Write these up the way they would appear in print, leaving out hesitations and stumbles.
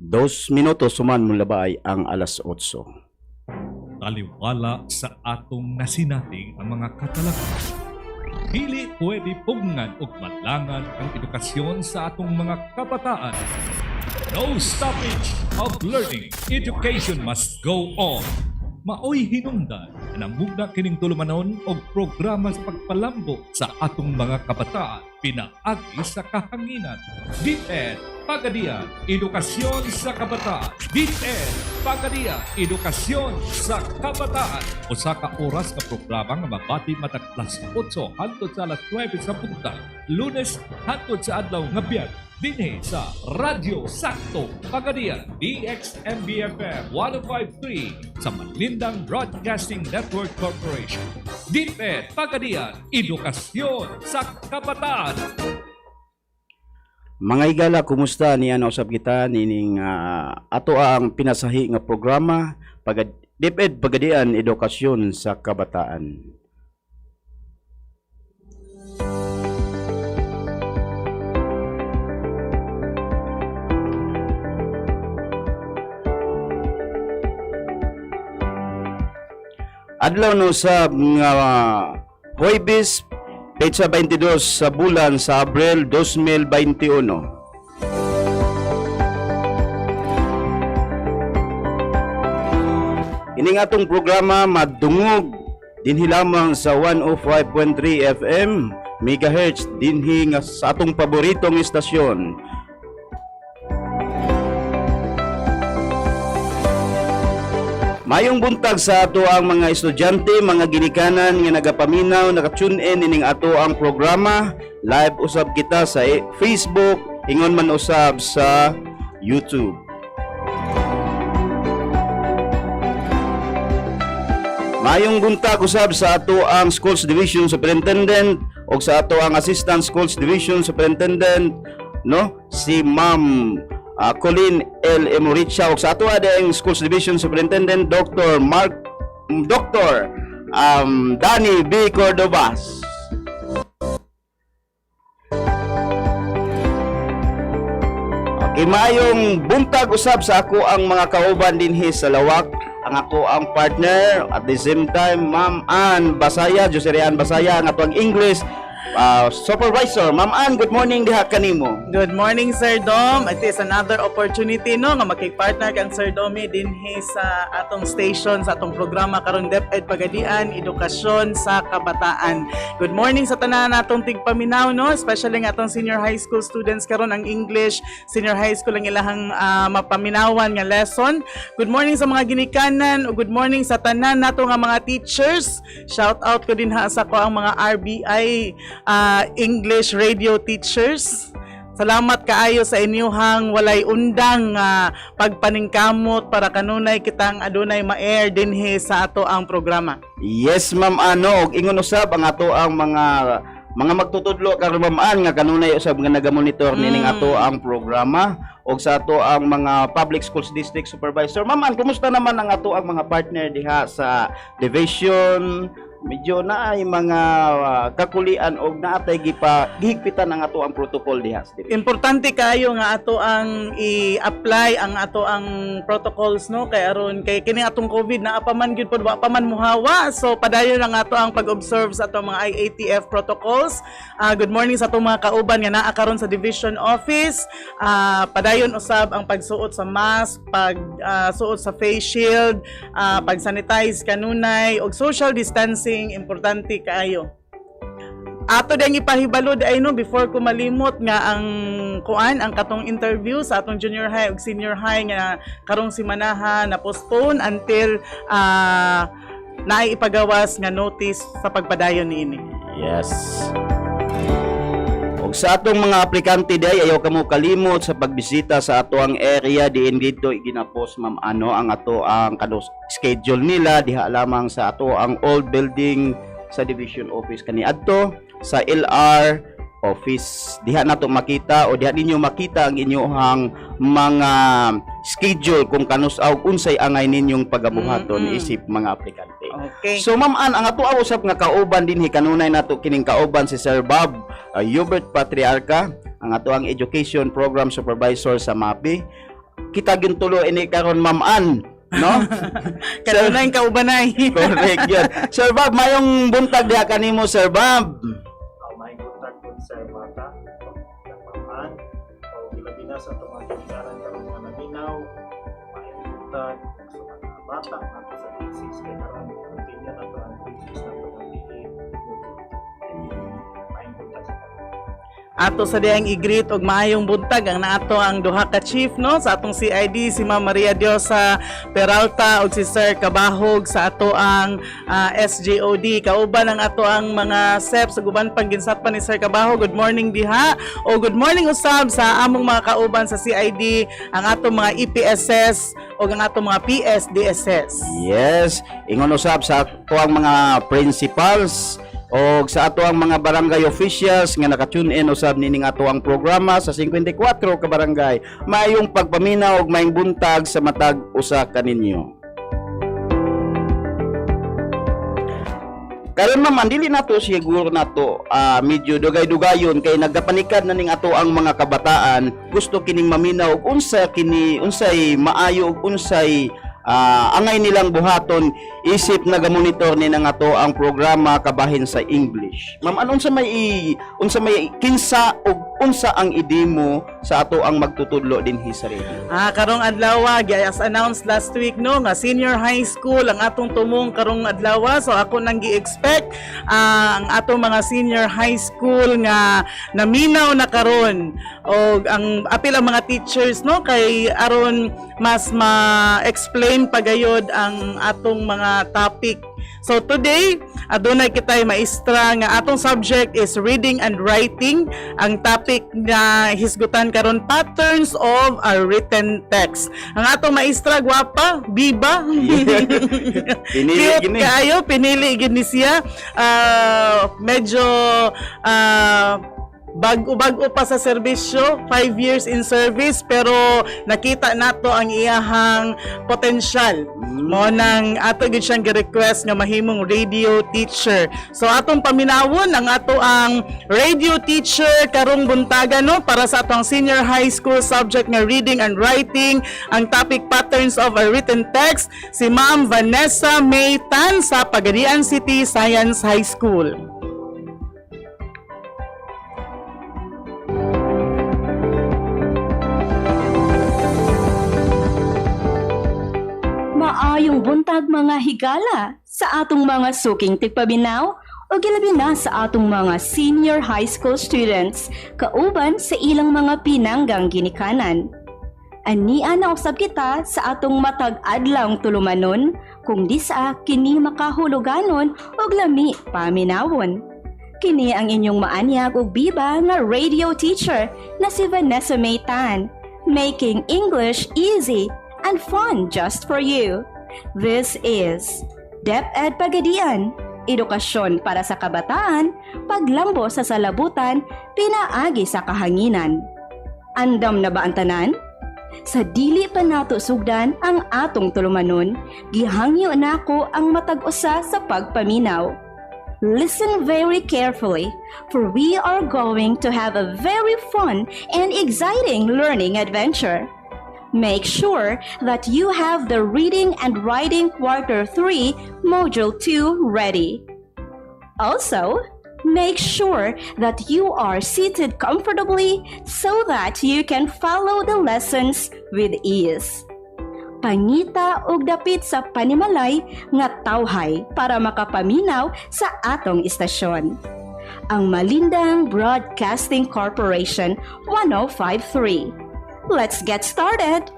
2 minutos suman mula ba ay ang alas 8. Taliwala sa atong nasinating ang mga katalakay. Dili pwede pugnan ug malangan ang edukasyon sa atong mga kabataan. No stoppage of learning. Education must go on. Maoy hinungdan na namugna kining tulumanon og programa sa pagpalambo sa atong mga kabataan pinaagi sa kahanginan. DepEd, PAGADIAN, Edukasyon sa Kabataan. DepEd, PAGADIAN, Edukasyon sa Kabataan. Usa ka oras ka programa nga mabati matag alas 8 hangtod sa alas 9 sa buntag. Lunes hangtod sa adlaw nga Biyernes. Dinhi sa Radyo Sakto PAGADIAN DXMB FM 105.3 sa Malindang Broadcasting Network Corporation. DepEd, PAGADIAN, Edukasyon sa Kabataan. Mga igala, kumusta? Niya na usab kita nining ato ang pinasahi nga programa DepEd, PAGADIAN, Edukasyon sa Kabataan. Adlaw no sa Huwebes, petsa 22 sa bulan sa Abril 2021. Ining atong programa madungog dinhi lamang sa 105.3 FM megahertz dinhi nga sa atong paboritong istasyon. Mayong buntag sa ato ang mga estudyante, mga ginikanan nga nagapaminaw, naka-tune in ining ato ang programa. Live usab kita sa Facebook, ingon man usab sa YouTube. Mayong buntag usab sa ato ang Schools Division Superintendent o sa ato ang Assistant Schools Division Superintendent, no? Si Ma'am Colleen L. Emoricha o sa ato ang Schools Division Superintendent Dr. Danny B. Cordobas. Okay, mayong buntag usab sa ako ang mga kauban dinhi sa lawak, ang ako ang partner at the same time Ma'am Ann Basaya, Joserian Basaya, ang ato ang English Supervisor. Ma'am Ann, good morning diha kanimo. Good morning, Sir Dom. It is another opportunity no nga makig-partner kang Sir Domi dinhi sa atong station sa atong programa karon DepEd, PAGADIAN, Edukasyon sa Kabataan. Good morning sa tanan natong tigpaminaw no, especially nga atong senior high school students karon ang English senior high school ang ilahang mapaminawan nga lesson. Good morning sa mga ginikanan o good morning sa tanan nato nga mga teachers. Shout out ko din ha sa ko ang mga RBI English radio teachers. Salamat kaayo sa inyuhang walay undang pagpaningkamot para kanunay kitang adunay ma-air dinhi sa ato ang programa. Yes, Ma'am Ano, og ingon usab ang ato ang mga magtutudlo karon Ma'am Ann nga kanunay usab nga nagamonitor nining ato ang programa og sa ato ang mga public schools district supervisor. Ma'am Ann, kumusta naman ang ato ang mga partner diha sa division? Medyo na ay mga kakulian og naatay gihigpitan ang ato ang protocol diha. Importante kayo nga ato ang i-apply ang ato ang protocols no kay aron kay kini atong COVID na apaman gyud pod wa pa man muhawa. So padayon lang ato ang pag-observe sa ato mga IATF protocols. Good morning sa ato mga kauban nga naa karon sa division office. Padayon usab ang pagsuot sa mask, pagsuot sa face shield, pag-sanitize kanunay og social distancing. Importante kaayo. Ato ding ipahibalo ay no before ko malimot nga ang katong interview sa atong junior high ug senior high nga karong simanaha na postpone until naay ipagawas nga notice sa pagpadayon niini. Yes. Og sa atong mga aplikante day ayaw kamo kalimot sa pagbisita sa ato ang area diin dito ginapos Ma'am Ano ang ato ang schedule nila diha lamang sa ato ang old building sa division office kaniadto sa LR office. Diha nato makita o diha ninyo makita ang inyong mga schedule kung kanusaw unsay angay ninyong pagabuhaton isip mga aplikante. Okay. So Ma'am Ann, ang ato usap nga kauban dinhi kanunay nato kining kauban si Sir Bob Hubert Patriarca, ang ato ang education program supervisor sa MAPI. kita gintulo ini karon Ma'am Ann, no? Kanunay kaubanay. Correct yun. Sir Bob, mayong buntag diha kanimo Sir Bob. May buntag dun sa bata, nagpamaan, o bilabinas at mga kinaran karong mga naminaw, may buntag sa mga bata nato sa thesis, kaya karon continue na to ang thesis na to ng DE. May buntag sa kanila. Ato sa diyang i-greet og maayong buntag ang naato ang duha ka chief no sa atong CID, si Ma'am Maria Diosa Peralta ug si Sir Kabahog sa ato ang SJOD. Kauban ang ato ang mga SEP sa guban pang ginsatpan ni Sir Kabahog. Good morning diha o good morning usab sa among mga kauban sa CID, ang atong mga EPSS o ang atong mga PSDSS. Yes, ingon usab sa ato ang mga principals o sa ato ang mga barangay officials nga naka-tune in usab nining ato ang programa sa 54 ka barangay. Mayong pagpaminaw og mayong buntag sa matag usa kaninyo. Karon naman dili nato siguro nato medyo dugay-dugayon kay nagapanikad na ning ato ang mga kabataan, gusto kining maminaw og unsay maayo ug unsay angay nilang buhaton isip naga-monitor ni nga to ang programa kabahin sa English. Ma'am, unsa may kinsa ug unsa ang idimo sa ato ang magtutudlo dinhi sa radio? Karong adlaw as announced last week no nga senior high school ang atong tumong karong adlaw, so ako nang gi-expect ang atong mga senior high school nga naminaw na karon og ang apil ang mga teachers no kay aron mas ma-explain pagayod ang atong mga topic. So today, adunay kitay maestra nga atong subject is reading and writing. Ang topic na hisgutan karon, patterns of a written text. Ang atong maestra gwapa, biba. Pinili gini. Kayo pinili gini siya. Medyo bago pa sa serbisyo, 5 years in service, pero nakita nato ang iyahang potensyal. Mo nang ato gid siyang gi-request nga mahimong radio teacher. So atong paminawon ang ato ang radio teacher karong buntaga no para sa atong senior high school subject nga reading and writing. Ang topic patterns of a written text, si Ma'am Vanessa May Tan sa Pagadian City Science High School. Maayong buntag mga higala sa atong mga suking tigpabinaw o gilabi na sa atong mga senior high school students kauban sa ilang mga pinanggang ginikanan. Ania na usab kita sa atong matag adlawng tulumanon kung di sa kini makahuluganon og lami paminawon. Kini ang inyong maanyag og biba nga radio teacher na si Vanessa May Tan, making English easy and fun just for you. This is DepEd Pagadian, edukasyon para sa kabataan, paglambo sa salabutan, pinaagi sa kahanginan. Andam na ba ang tanan? Sa dili pa nato sugdan ang atong tulumanon, gihangyo nako ang matag-usa sa pagpaminaw. Listen very carefully, for we are going to have a very fun and exciting learning adventure. Make sure that you have the Reading and Writing Quarter 3 Module 2 ready. Also, make sure that you are seated comfortably so that you can follow the lessons with ease. Pangita og dapit sa panimalay nga tawhay para makapaminaw sa atong istasyon. Ang Malindang Broadcasting Corporation 1053. Let's get started!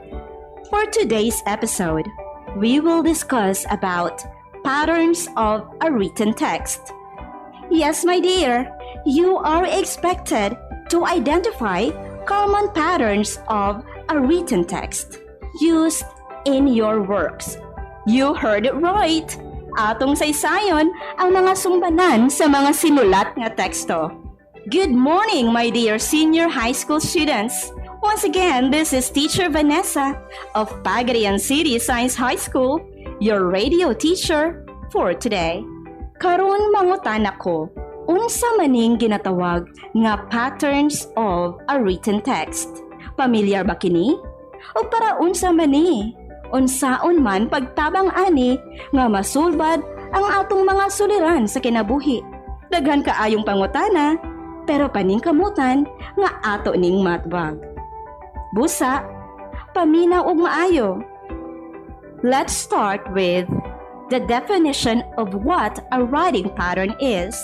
For today's episode, we will discuss about patterns of a written text. Yes, my dear, you are expected to identify common patterns of a written text used in your works. You heard it right! Atong saysayon ang mga sumbanan sa mga sinulat nga teksto. Good morning, my dear senior high school students! Once again, this is Teacher Vanessa of Pagadian City Science High School, your radio teacher for today. Karon mangutan ako, unsa maning ginatawag nga patterns of a written text? Pamilyar ba kini? o para unsa man ni. Unsaon man pagtabang ani nga masulbad ang atong mga suliran sa kinabuhi. Daghan kaayong pangutana, pero paningkamutan nga ato ning matbag. Busa, paminaw og maayo. Let's start with the definition of what a writing pattern is.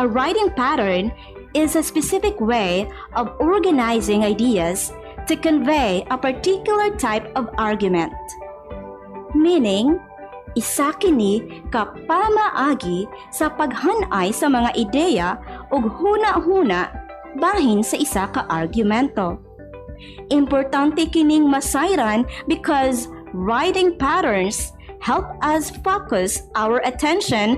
A writing pattern is a specific way of organizing ideas to convey a particular type of argument. Meaning, isa kini ka pamaagi sa paghanay sa mga ideya ug huna-huna bahin sa isa ka argumento. Importante kining masayran because writing patterns help us focus our attention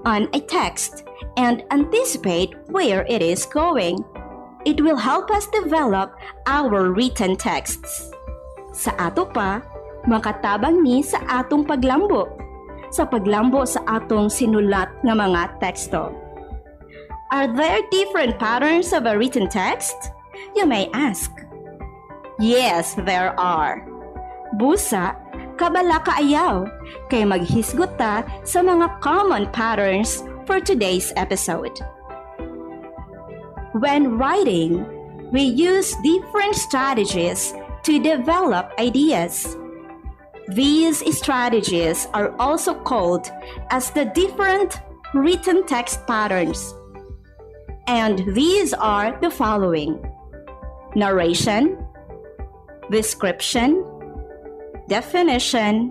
on a text and anticipate where it is going. It will help us develop our written texts. Sa ato pa, makatabang ni sa atong paglambo. Sa paglambo sa atong sinulat nga mga teksto. Are there different patterns of a written text? You may ask. Yes, there are. Busa, kabala kaayaw, kay maghisgot ta sa mga common patterns for today's episode. When writing, we use different strategies to develop ideas. These strategies are also called as the different written text patterns. And these are the following: narration, description, definition,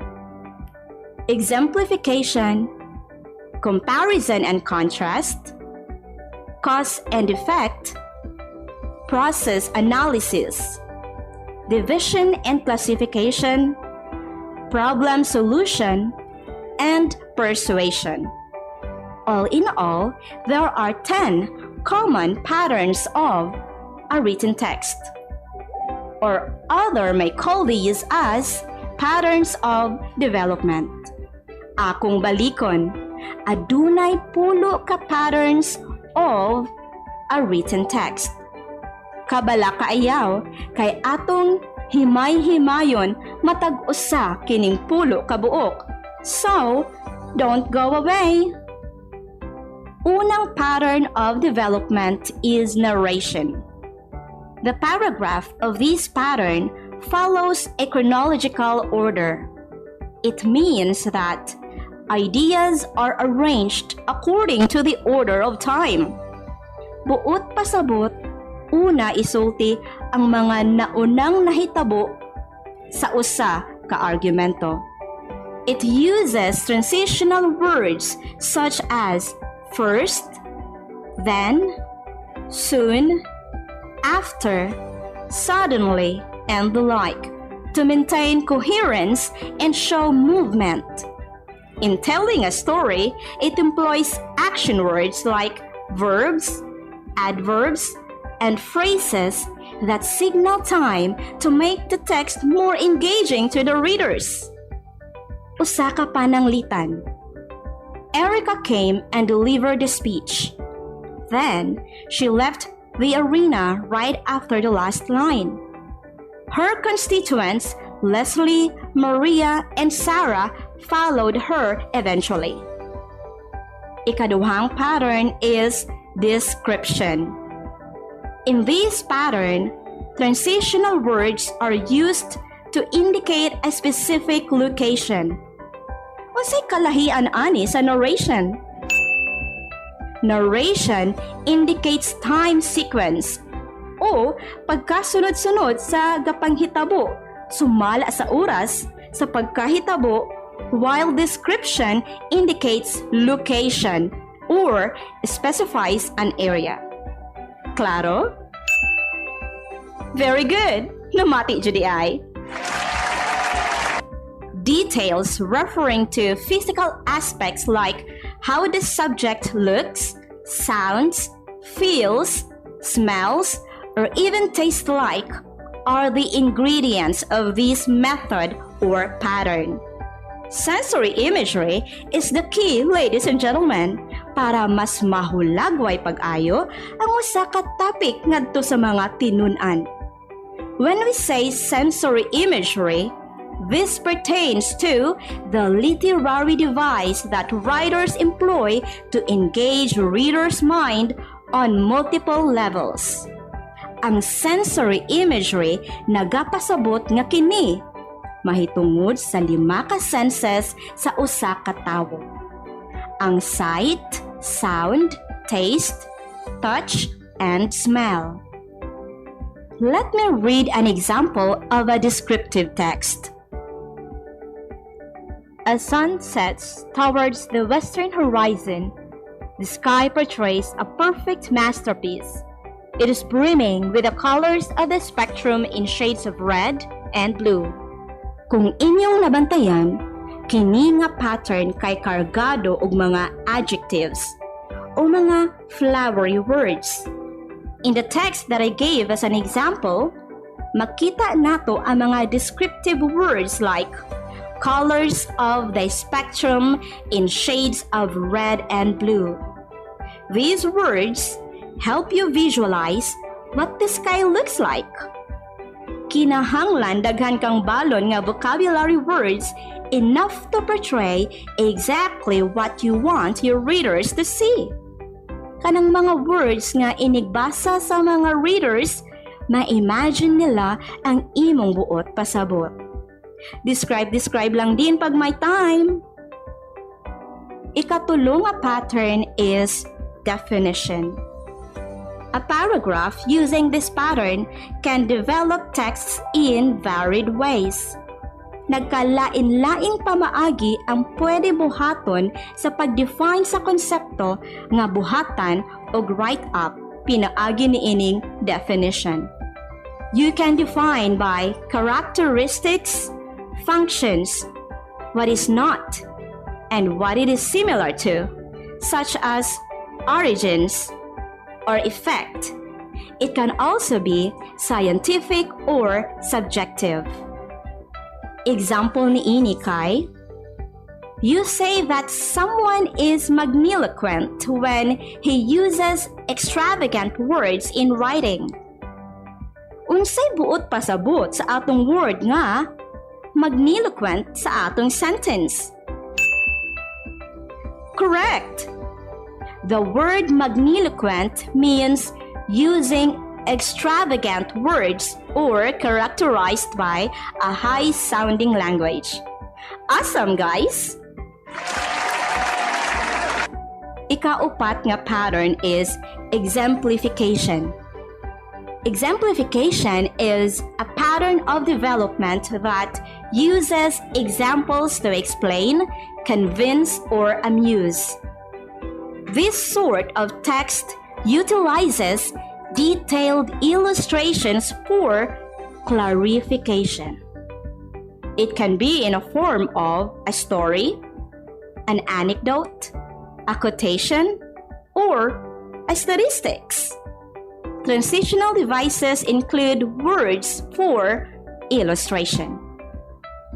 exemplification, comparison and contrast, cause and effect, process analysis, division and classification, problem solution, and persuasion. All in all, there are 10 common patterns of a written text. Or other may call these as patterns of development. Akong balikon, adunay pulo ka patterns of a written text. Kabala kaayaw kay atong himay-himayon matag usa kining pulo ka buok. So, don't go away. Unang pattern of development is narration. The paragraph of this pattern follows a chronological order. It means that ideas are arranged according to the order of time. Buot pasabot, una isulti ang mga naunang nahitabo sa usa ka argumento. It uses transitional words such as first, then, soon, after, suddenly, and the like, to maintain coherence and show movement. In telling a story, it employs action words like verbs, adverbs, and phrases that signal time to make the text more engaging to the readers. Usa ka pananglitan. Erica came and delivered the speech. Then, she left the arena right after the last line. Her constituents, Leslie, Maria, and Sarah, followed her eventually. Ikaduhang pattern is description. In this pattern, transitional words are used to indicate a specific location. Unsay kalahian ani sa narration? Narration indicates time sequence o pagkasunod-sunod sa gapanghitabo, sumala sa oras sa pagkahitabo, while description indicates location or specifies an area. Klaro? Very good! Namati judi ay. Details referring to physical aspects like how the subject looks, sounds, feels, smells, or even tastes like are the ingredients of this method or pattern. Sensory imagery is the key, ladies and gentlemen, para mas mahulagway pag-ayo ang usa ka topic ngadto sa mga tinun-an. When we say sensory imagery, this pertains to the literary device that writers employ to engage readers' mind on multiple levels. Ang sensory imagery nagapasabot nga kini mahitungod sa 5 ka senses sa usa ka tawo. Ang sight, sound, taste, touch, and smell. Let me read an example of a descriptive text. As sun sets towards the western horizon, the sky portrays a perfect masterpiece. It is brimming with the colors of the spectrum in shades of red and blue. Kung inyong nabantayan, kini nga pattern kay kargado og mga adjectives o mga flowery words. In the text that I gave as an example, makita nato ang mga descriptive words like colors of the spectrum in shades of red and blue. These words help you visualize what the sky looks like. Kinahanglan daghan kang balon nga vocabulary words enough to portray exactly what you want your readers to see. Kanang mga words nga inigbasa sa mga readers, ma-imagine nila ang imong buot pasabot. Describe lang din pag may time. Ikatulong nga pattern is definition. A paragraph using this pattern can develop texts in varied ways. Nagkalain-laing pamaagi ang pwede buhaton sa pag-define sa konsepto nga buhatan o write-up pinaagi niining definition. You can define by characteristics, functions, what is not, and what it is similar to, such as origins or effect. It can also be scientific or subjective. Example niini kay, you say that someone is magniloquent when he uses extravagant words in writing. Unsay buot pasabot sa atong word nga magniloquent sa atong sentence? Correct! The word magniloquent means using extravagant words or characterized by a high-sounding language. Awesome, guys! Ikaupat nga pattern is exemplification. Exemplification is a pattern of development that uses examples to explain, convince, or amuse. This sort of text utilizes detailed illustrations for clarification. It can be in a form of a story, an anecdote, a quotation, or a statistics. Transitional devices include words for illustration.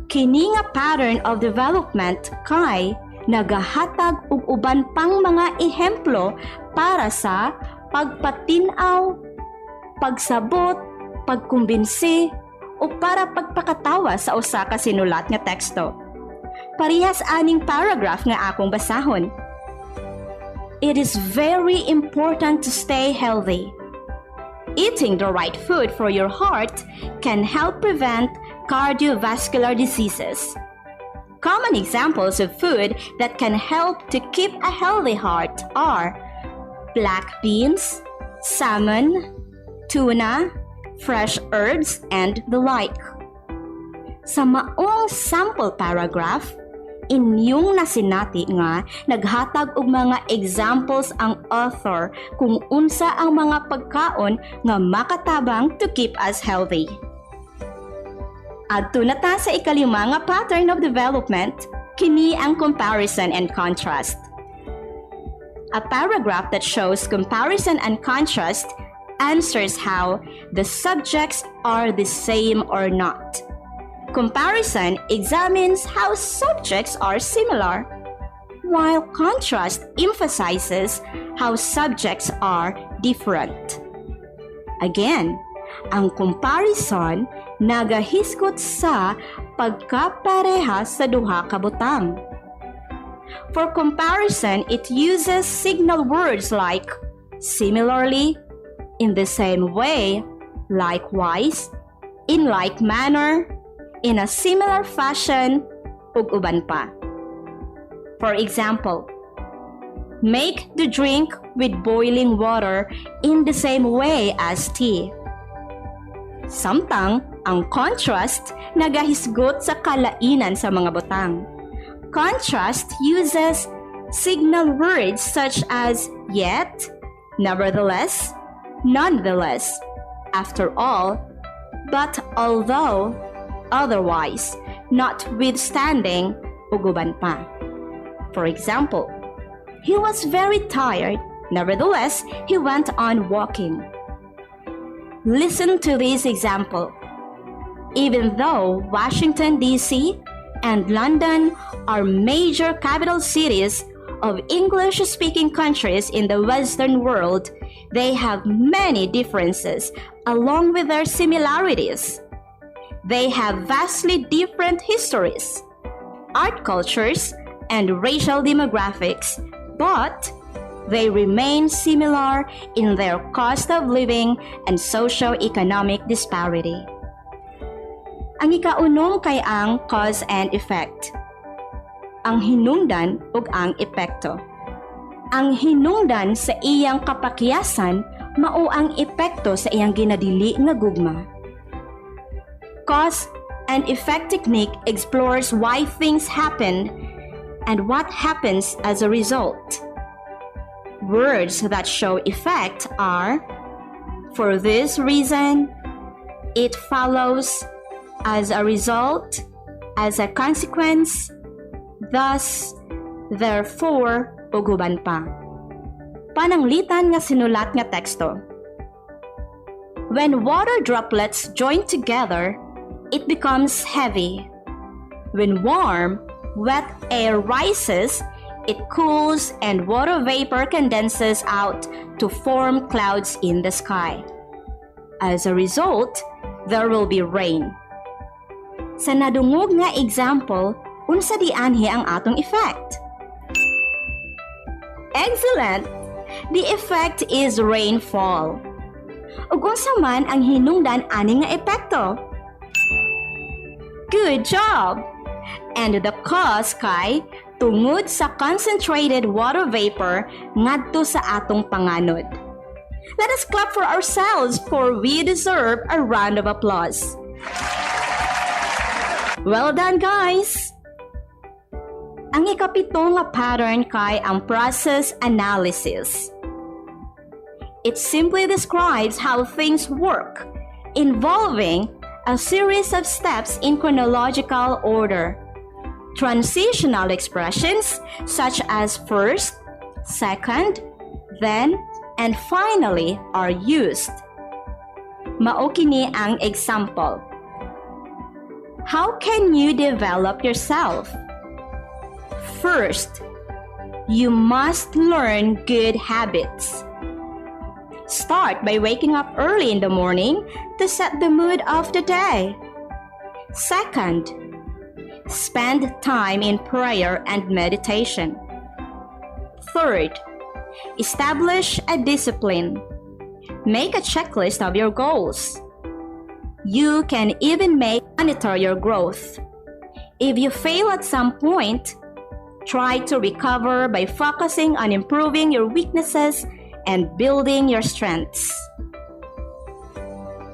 Kini nga pattern of development kay nagahatag og uban pang mga ehemplo para sa pagpatinaw, pagsabot, pagkumbinsi, o para pagpakatawa sa usa ka sinulat nga teksto. Parehas aning paragraph nga akong basahon. It is very important to stay healthy. Eating the right food for your heart can help prevent cardiovascular diseases. Common examples of food that can help to keep a healthy heart are black beans, salmon, tuna, fresh herbs, and the like. Sa maong sample paragraph, inyong nasinati nga naghatag og mga examples ang author kung unsa ang mga pagkaon nga makatabang to keep us healthy. Adto na ta sa ikalima nga pattern of development, kini ang comparison and contrast. A paragraph that shows comparison and contrast answers how the subjects are the same or not. Comparison examines how subjects are similar, while contrast emphasizes how subjects are different. Again, Ang comparison nagahisgot sa pagkapareha sa duha ka butang. For comparison, it uses signal words like similarly, in the same way, likewise, in like manner, in a similar fashion, ug uban pa. For example, make the drink with boiling water in the same way as tea. Samtang, ang contrast nagahisgot sa kalainan sa mga butang. Contrast uses signal words such as yet, nevertheless, nonetheless, after all, but although, otherwise, notwithstanding, ug uban pa. For example, he was very tired, nevertheless, he went on walking. Listen to this example. Even though Washington, D.C. and London are major capital cities of English-speaking countries in the Western world, they have many differences along with their similarities. They have vastly different histories, art cultures, and racial demographics, but they remain similar in their cost of living and socio-economic disparity. Ang ikaunom kay ang cause and effect. Ang hinungdan ug ang epekto. Ang hinungdan sa iyang kapakyasan mao ang epekto sa iyang ginadili nga gugma. Cause and effect technique explores why things happen and what happens as a result. Words that show effect are for this reason, it follows, as a result, as a consequence, thus, therefore, ug uban pa. Pananglitan nga sinulat nga teksto. When water droplets join together, it becomes heavy. When warm, wet air rises, it cools and water vapor condenses out to form clouds in the sky. As a result, there will be rain. Sa nadungog nga example, unsa di anhi ang atong effect? Excellent! The effect is rainfall. Ug unsa man ang hinungdan ani nga epekto? Good job! And the cause kay tungod sa concentrated water vapor ngadto sa atong panganod. Let us clap for ourselves for we deserve a round of applause. Well done, guys! Ang ikapito nga pattern kay ang process analysis. It simply describes how things work, involving a series of steps in chronological order. Transitional expressions such as first, second, then, and finally are used. Mao kini ang example. How can you develop yourself? First, you must learn good habits. Start by waking up early in the morning to set the mood of the day. Second, spend time in prayer and meditation. Third, establish a discipline. Make a checklist of your goals. You can even monitor your growth. If you fail at some point, try to recover by focusing on improving your weaknesses and building your strengths.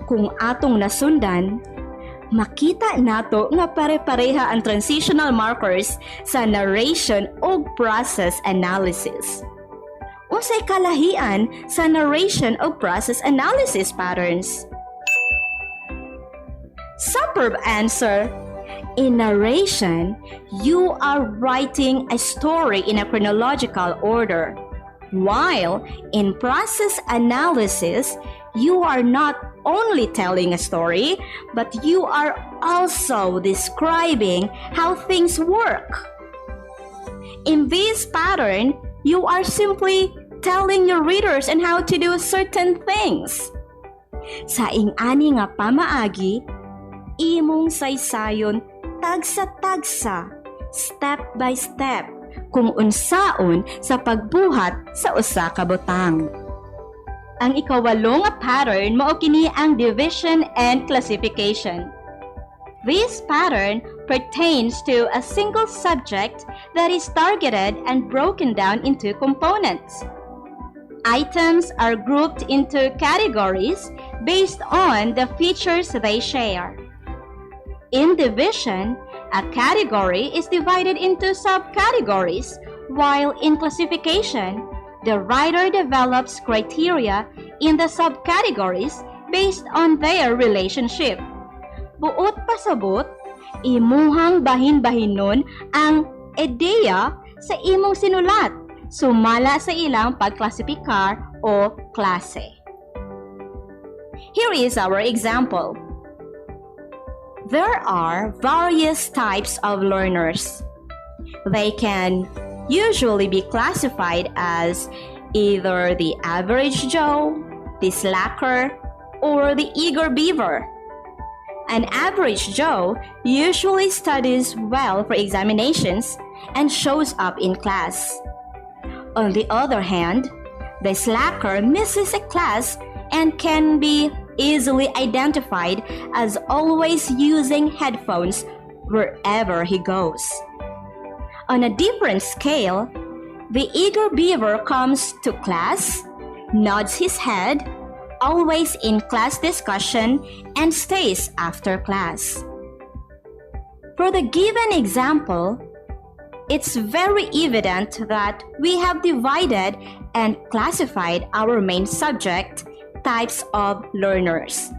Kung atong nasundan, makita nato nga pare-pareha ang transitional markers sa narration o process analysis. Unsay kalahian sa narration o process analysis patterns? Superb answer! In narration, you are writing a story in a chronological order, while in process analysis, you are not only telling a story, but you are also describing how things work. In this pattern, you are simply telling your readers on how to do certain things. Sa ing-ani nga pamaagi, imong saysayon tagsa-tagsa, step by step, kung unsaon sa pagbuhat sa usa ka butang. Ang ikawalo nga pattern mao kini ang division and classification. This pattern pertains to a single subject that is targeted and broken down into components. Items are grouped into categories based on the features they share. In division, a category is divided into subcategories, while in classification, the writer develops criteria in the subcategories based on their relationship. Buot pasabot, imuhang bahin-bahinon ang ideya sa imong sinulat, sumala sa ilang pagklasipikar o klase. Here is our example. There are various types of learners. They can usually be classified as either the average Joe, the slacker, or the eager beaver. An average Joe usually studies well for examinations and shows up in class. On the other hand, the slacker misses a class and can be easily identified as always using headphones wherever he goes. On a different scale, the eager beaver comes to class, nods his head, always in class discussion, and stays after class. For the given example, it's very evident that we have divided and classified our main subject, types of learners.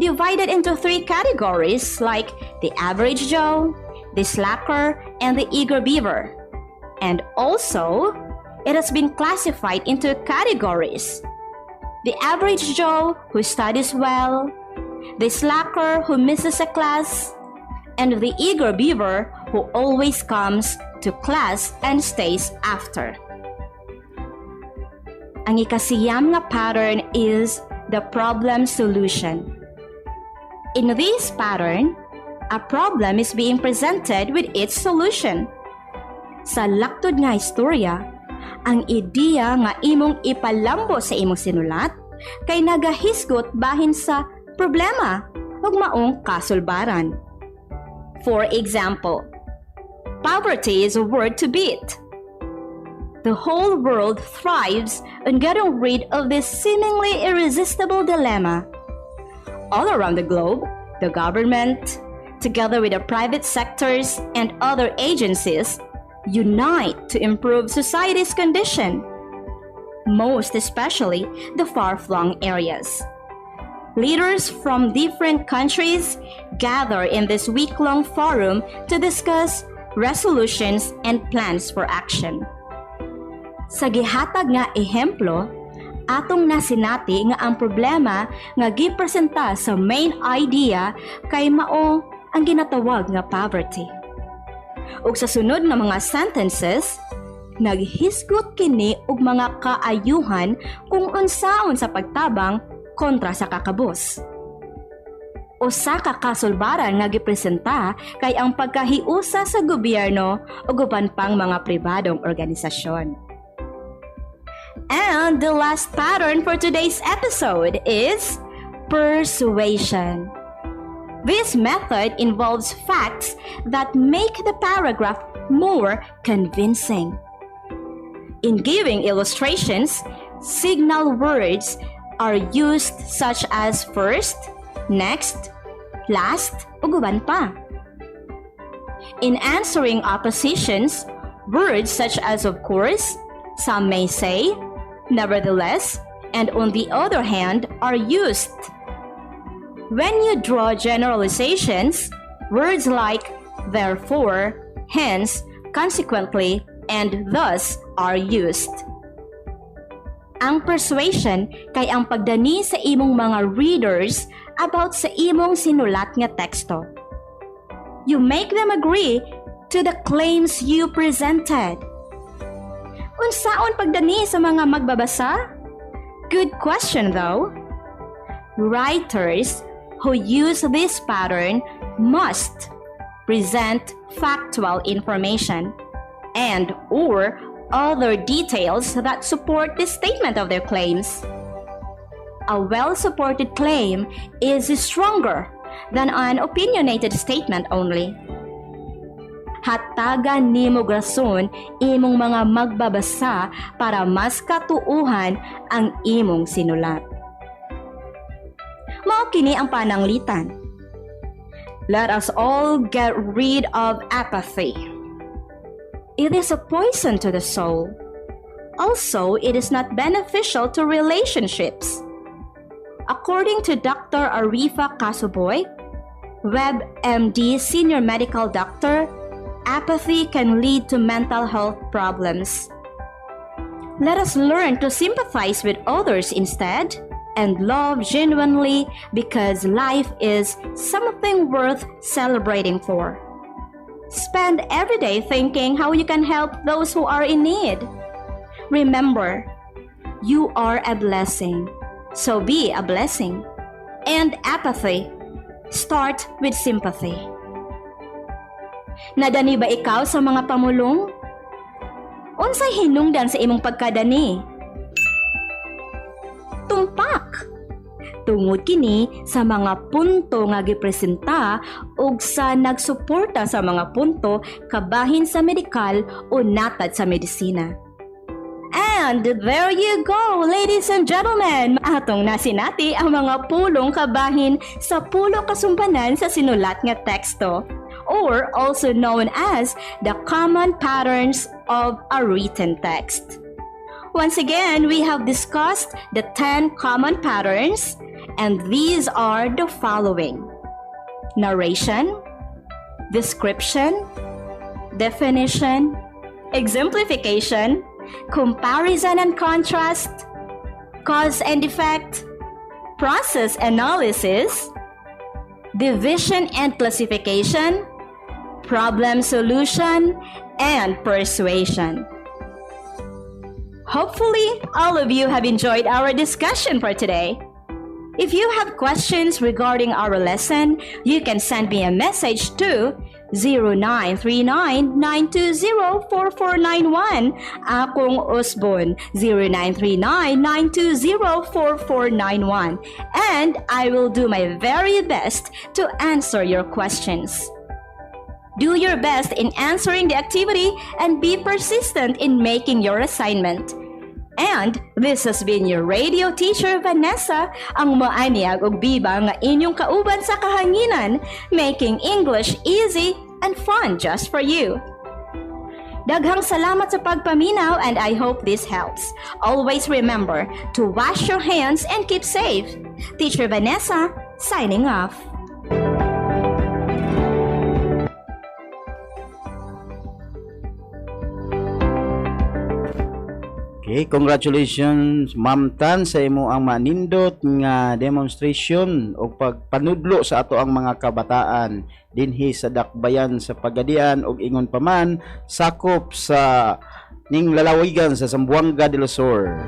Divided into three categories like the average Joe, the slacker, and the eager beaver. And also, it has been classified into categories. The average Joe who studies well, the slacker who misses a class, and the eager beaver who always comes to class and stays after. Ang ikasiyam nga pattern is the problem solution. In this pattern, a problem is being presented with its solution. Sa laktod nga istorya, ang ideya nga imong ipalambo sa imong sinulat kay nagahisgot bahin sa problema ug maong kasulbaran. For example, poverty is a word to beat. The whole world thrives on getting rid of this seemingly irresistible dilemma. All around the globe, the government, together with the private sectors and other agencies, unite to improve society's condition, most especially the far-flung areas. Leaders from different countries gather in this week-long forum to discuss resolutions and plans for action. Sa gihatag nga ehemplo, atong nasinati nga ang problema nga gipresenta sa main idea kay mao ang ginatawag nga poverty. Ug sa sunod nga mga sentences, naghisgot kini og mga kaayuhan kung unsaon sa pagtabang kontra sa kakabos. Usa ka kasulbaran nga gipresenta kay ang pagkahiusa sa gobyerno ug uban pang mga pribadong organisasyon. And the last pattern for today's episode is persuasion. This method involves facts that make the paragraph more convincing. In giving illustrations, signal words are used such as first, next, last, ug uban pa. In answering oppositions, words such as of course, some may say, nevertheless, and on the other hand are used. When you draw generalizations, words like therefore, hence, consequently, and thus are used. Ang persuasion kay ang pagdani sa imong mga readers about sa imong sinulat nga teksto. You make them agree to the claims you presented. Unsaon pagdani sa mga magbabasa? Good question though. Writers who use this pattern must present factual information and or other details that support the statement of their claims. A well-supported claim is stronger than an opinionated statement only. Hatagan nimo rason imong mga magbabasa para mas katuuhan ang imong sinulat. Mao kini ang pananglitan. Let us all get rid of apathy. It is a poison to the soul. Also, it is not beneficial to relationships. According to Dr. Arifa Kasuboy, WebMD Senior Medical Doctor, apathy can lead to mental health problems. Let us learn to sympathize with others instead and love genuinely because life is something worth celebrating for. Spend every day thinking how you can help those who are in need. Remember, you are a blessing. So be a blessing. And apathy, start with sympathy. Nadani ba ikaw sa mga pamulong? Unsay hinungdan sa imong pagkadani? Tumpak. Tungod kini sa mga punto nga gipresenta ug sa nagsuporta sa mga punto kabahin sa medikal o natad sa medisina. And there you go, ladies and gentlemen! Atong nasinati ang mga pulong kabahin sa pulo kasumbanan sa sinulat nga teksto, or also known as the common patterns of a written text. Once again, we have discussed the 10 common patterns, and these are the following: narration, description, definition, exemplification, comparison and contrast, cause and effect, process analysis, division and classification, problem solution, and persuasion. Hopefully, all of you have enjoyed our discussion for today. If you have questions regarding our lesson, you can send me a message to 0939-920-4491. Akong Osbon, 0939-920-4491. And I will do my very best to answer your questions. Do your best in answering the activity and be persistent in making your assignment. And this has been your radio teacher Vanessa, ang maanyag og biba nga inyong kauban sa kahanginan, making English easy and fun just for you. Daghang salamat sa pagpaminaw and I hope this helps. Always remember to wash your hands and keep safe. Teacher Vanessa, signing off. Okay, congratulations Ma'am Tan sa imo ang manindot nga demonstration o pagpanudlo sa ato ang mga kabataan dinhi sa dakbayan sa Pagadian ug ingon pa man sakop sa ning lalawigan sa Zamboanga del Sur.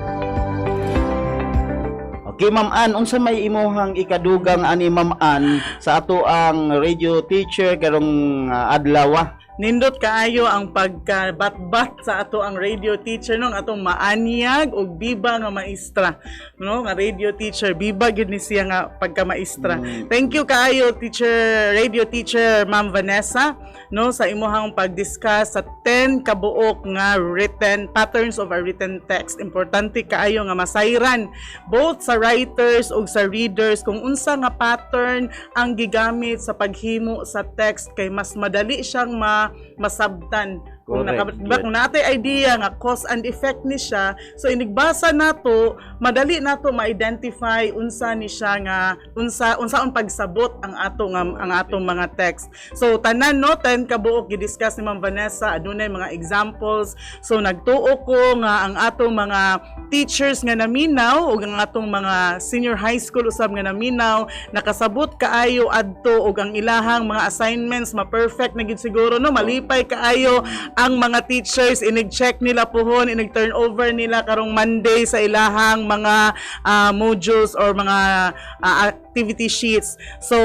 Okay, Ma'am Ann, unsa may imuhang ikadugang ani Ma'am Ann sa ato ang radio teacher karong adlaw? Nindot kaayo ang pagkabatbat sa ato ang radio teacher no, atong maanyag og biba nga maestra no, nga radio teacher biba gyud ni siya nga pagka-maestra. Thank you kaayo teacher, radio teacher Ma'am Vanessa no, sa imuhang pag-discuss sa 10 kabuok nga written patterns of a written text. Importante kaayo nga masayran both sa writers ug sa readers kung unsa nga pattern ang gigamit sa paghimo sa text kay mas madali siyang masabtan. Kung natay idea nga cause and effect ni siya, so inigbasa nato, madali nato ma-identify unsa ni siya nga unsaon pagsabot ang atong mga text. So tanan no 10 kabuok gi-discuss ni Ma'am Vanessa, adunay mga examples. So nagtuo ko nga ang atong mga teachers nga naminaw ug ang atong mga senior high school usab nga naminaw nakasabot kaayo adto og ang ilahang mga assignments ma-perfect na gid siguro no, malipay kaayo ang mga teachers inig-check nila puhon, inig-turnover nila karong Monday sa ilahang mga modules or mga activity sheets. So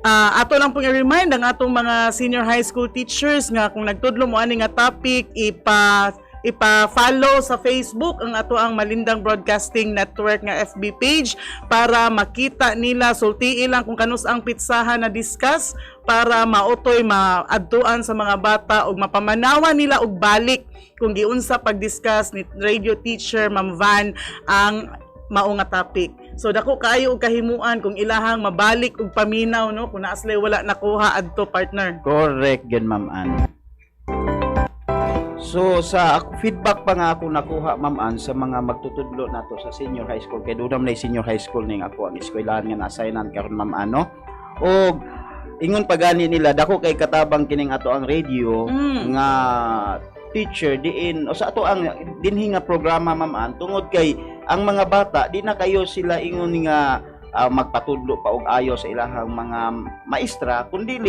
ato lang pong i-remind ang atong mga senior high school teachers nga kung nagtudlo mo ani nga topic, ipa-follow sa Facebook ang ato ang Malindang Broadcasting Network nga FB page para makita nila, sultiin lang kung kanus ang pitsahan na discuss para mautoy maadtuan sa mga bata ug mapamanawa nila og balik kung giunsa pag-discuss ni radio teacher Ma'am Van ang mao nga topic. So dako kaayo og kahimuan kung ilahang mabalik og paminaw no kung naaslay wala nakuha adto partner. Correct gan Ma'am Ann. So sa feedback pa nga ako nakuha Ma'am Ann sa mga magtutudlo nato sa senior high school kay dunam na senior high school ning ako ang eskwelahan nga na-assignan karon Ma'am Ann no. Og ingon pa gani nila dako kay katabang kining ato ang radio nga teacher diin o sa ato ang dinhi nga programa Ma'am Ann tungod kay ang mga bata di na kayo sila ingon nga magpatudlo pa og ayo sa ilahang mga maestra kundi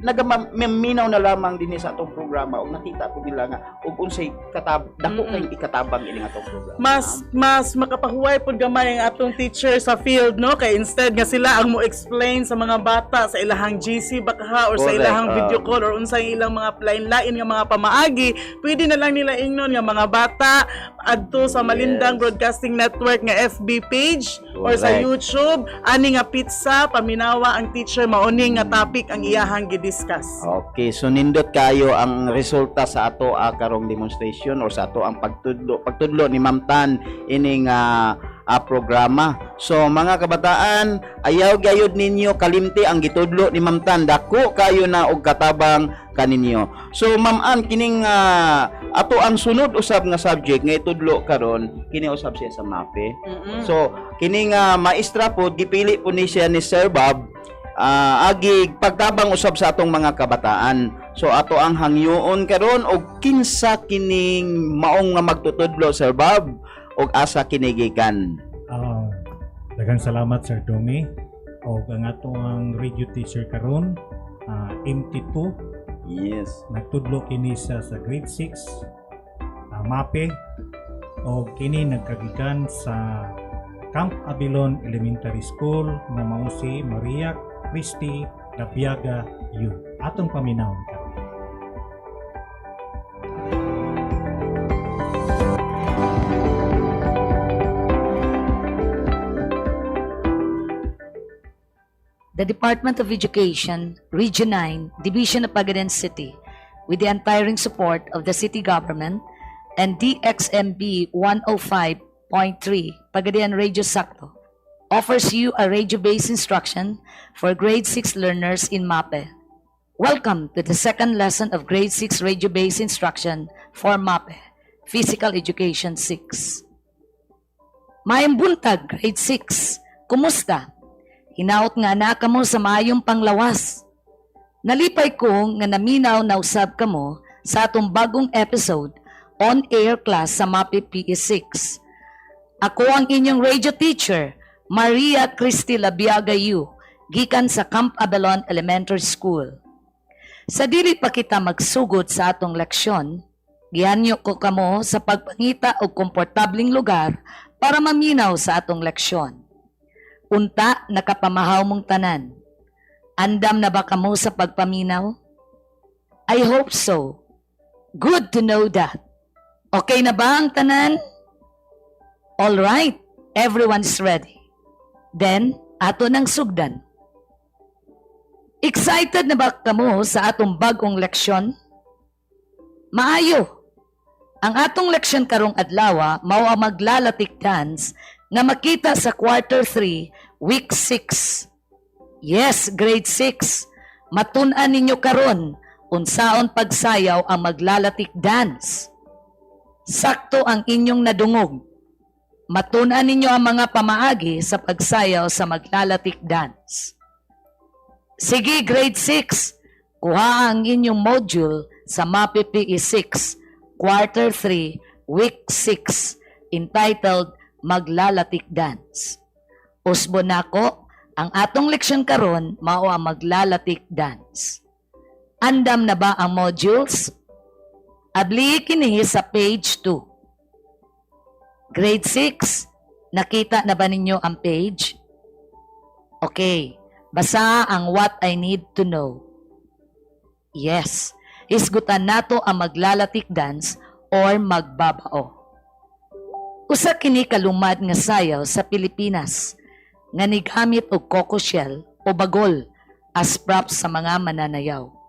nagaminaw na lamang din sa atong programa ug nakita ko nila nga ug unsay dako kay ikatabang ini nga atong programa. Mas makapahuway pud gamay ang atong teacher sa field no kay instead nga sila ang mo explain sa mga bata sa ilahang GC baka or sa ilahang video call or unsay ilang mga lain-lain nga mga pamaagi, pwede na lang nila ingnon nga mga bata adto sa Malindang Broadcasting Network nga FB page or sa YouTube ani nga pizza paminawa ang teacher mauni nga topic ang iyahang gidiscuss. Okay, so nindot kayo ang resulta sa ato karong demonstration or sa ato ang pagtudlo ni Ma'am Tan ining programa. So mga kabataan, ayaw gayud ninyo kalimti ang gitudlo ni Ma'am Tan, dako kayo na og katabang kaninyo. So Ma'am Ann kining ato ang sunod usab nga subject nga itudlo karon kini usab siya sa MAPE. So kining maestra po gipili po ni siya ni Sir Bob agi pagtabang usab sa atong mga kabataan. So ato ang hangyoon karon og kinsa kining maong nga magtutudlo Sir Bob og asa kinigikan. Daghang salamat Sir Domi og ang ato ang radio teacher karon MT2. Yes. Nagtudlo kini sa grade 6 MAPE og kini nagkagikan sa Camp Abilon Elementary School nga mao si Maria Christy Labiaga U. Atong paminawon karon. The Department of Education, Region 9, Division of PAGADIAN City, with the untiring support of the city government and DXMB 105.3 PAGADIAN Radio Sakto, offers you a radio-based instruction for grade 6 learners in MAPE. Welcome to the second lesson of grade 6 radio-based instruction for MAPE, Physical Education 6. Mayang buntag, grade 6. Kumusta? Hinaot nga na kamo sa mayong panglawas. Nalipay ko nga naminaw na usab kamo sa atong bagong episode on-air class sa MAPE PE6. Ako ang inyong radio teacher, Maria Christy Labiaga U, gikan sa Camp Abilon Elementary School. Sa dili pa kita magsugod sa atong leksyon, gihanyo ko kamo sa pagpangita og komportabling lugar para maminaw sa atong leksyon. Unta nakapamahaw mong tanan. Andam na ba kamo sa pagpaminaw? I hope so. Good to know that. Okay na ba ang tanan? All right, everyone's ready. Then, ato nang sugdan. Excited na ba kamo sa atong bagong leksyon? Maayo. Ang atong leksyon karong adlaw mao ang maglalatik dance nga makita sa quarter 3, week 6. Yes, grade 6. Matun-an ninyo karon unsaon pagsayaw ang maglalatik dance. Sakto ang inyong nadungog. Matun-an ninyo ang mga pamaagi sa pagsayaw sa maglalatik dance. Sige, grade 6. Kuha ang inyong module sa MAPE PE 6, quarter 3, week 6, entitled Maglalatik Dance. Usbo nako, ang atong leksyon karon mao ang maglalatik dance. Andam na ba ang modules? Abli kini sa page 2. Grade 6, nakita na ba ninyo ang page? Okay, basa ang what I need to know. Yes, isgutan nato ang maglalatik dance or magbabao. Usa kini kalumad nga sayaw sa Pilipinas nga nigamit og coco shell o bagol as props sa mga mananayaw.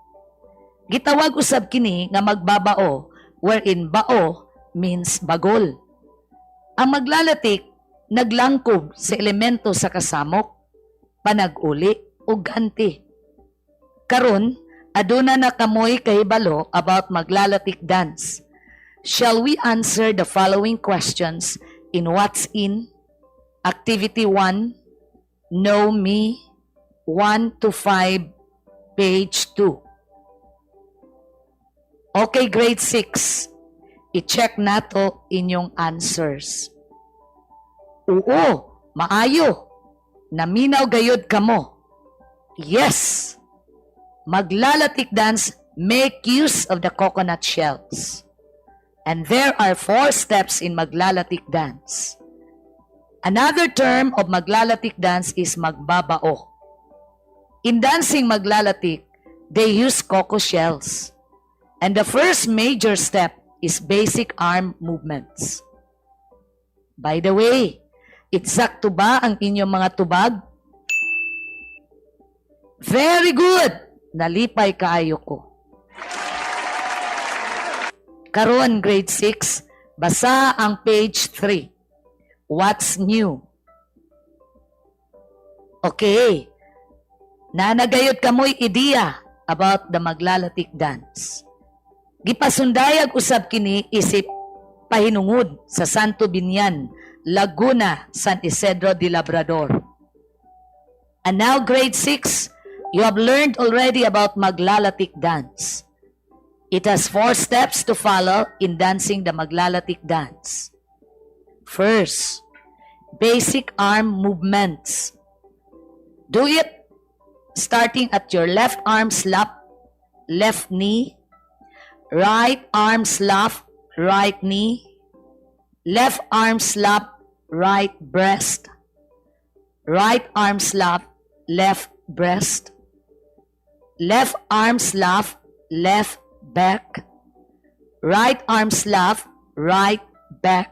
Gitawag usab kini nga magbabao wherein bao means bagol. Ang maglalatik naglangkob sa elemento sa kasamok, panag-uli o ganti. Karon, aduna na kamoy kahibalo about maglalatik dance. Shall we answer the following questions in What's In? Activity 1, Know Me, 1 to 5, page 2. Okay, grade 6. I-check nato inyong answers. Oo, maayo. Naminaw gayod kamo. Yes. Maglalatik dance, make use of the coconut shells. And there are 4 steps in maglalatik dance. Another term of maglalatik dance is magbabao. In dancing maglalatik, they use coco shells. And the first major step is basic arm movements. By the way, eksakto ba ang inyong mga tubag? Very good! Nalipay kaayo ko. Karon, grade 6, basa ang page 3. What's new? Okay. Nanagayod kamoy ideya about the maglalatik dance. Gipasundayag usab kini isip pahinungod sa Santo Binyan, Laguna, San Isidro de Labrador. And now, grade 6, you have learned already about maglalatik dance. It has 4 steps to follow in dancing the maglalatik dance. First, basic arm movements. Do it starting at your left arm slap, left knee, right arm slap, right knee, left arm slap, right breast, right arm slap, left breast, left arm slap, left back, right arm slap, right back,